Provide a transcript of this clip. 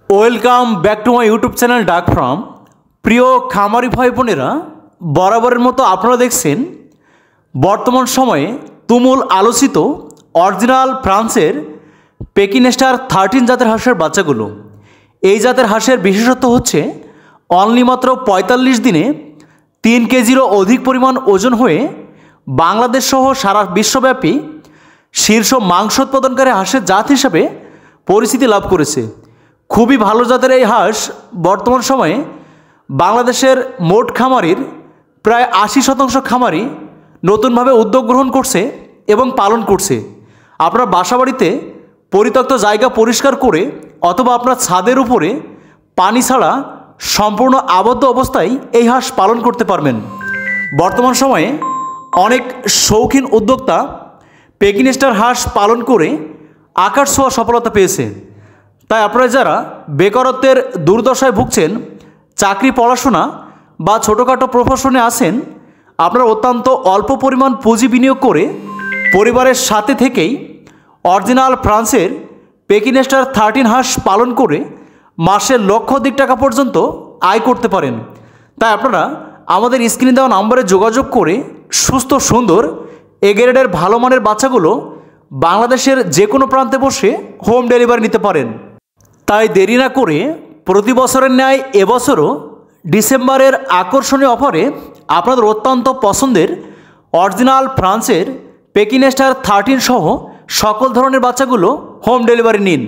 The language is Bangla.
Welcome back to my YouTube channel ডাক ফার্ম। প্রিয় খামারি ভাই বোনেরা, বরাবরের মতো আপনারা দেখছেন বর্তমান সময়ে তুমুল আলোচিত অরিজিনাল ফ্রান্সের পেকিং স্টার 13 জাতের হাঁসের বাচ্চাগুলো। এই জাতের হাঁসের বিশেষত্ব হচ্ছে অনলি মাত্র 45 দিনে 3 কেজিরও অধিক পরিমাণ ওজন হয়ে বাংলাদেশ সহ সারা বিশ্বব্যাপী শীর্ষ মাংস উৎপাদনকারী হাঁসের জাত হিসাবে পরিচিতি লাভ করেছে। খুবই ভালো জাতের এই হাঁস বর্তমান সময়ে বাংলাদেশের মোট খামারির প্রায় 80% খামারি নতুনভাবে উদ্যোগ গ্রহণ করছে এবং পালন করছে। আপনার বাসাবাড়িতে পরিত্যক্ত জায়গা পরিষ্কার করে অথবা আপনার ছাদের উপরে পানি ছাড়া সম্পূর্ণ আবদ্ধ অবস্থায় এই হাঁস পালন করতে পারবেন। বর্তমান সময়ে অনেক শৌখিন উদ্যোক্তা পেকিং স্টার হাঁস পালন করে আকাশ ছোঁয়া সফলতা পেয়েছে। তাই আপনারা যারা বেকারত্বের দুর্দশায় ভুগছেন, চাকরি পড়াশোনা বা ছোটোখাটো প্রফেশনে আছেন, আপনারা অত্যন্ত অল্প পরিমাণ পুঁজি বিনিয়োগ করে পরিবারের সাথে থেকেই অরিজিনাল ফ্রান্সের পেকিং স্টার 13 হাঁস পালন করে মাসে লক্ষাধিক টাকা পর্যন্ত আয় করতে পারেন। তাই আপনারা আমাদের স্ক্রিনে দেওয়া নম্বরে যোগাযোগ করে সুস্থ সুন্দর এ গ্রেডের ভালো মানের বাচ্চাগুলো বাংলাদেশের যে কোনো প্রান্তে বসে হোম ডেলিভারি নিতে পারেন। তাই দেরি না করে প্রতি বছরের ন্যায় এবছরও ডিসেম্বরের আকর্ষণীয় অফারে আপনাদের অত্যন্ত পছন্দের অরিজিনাল ফ্রান্সের পেকিং স্টার 13 সহ সকল ধরনের বাচ্চাগুলো হোম ডেলিভারি নিন।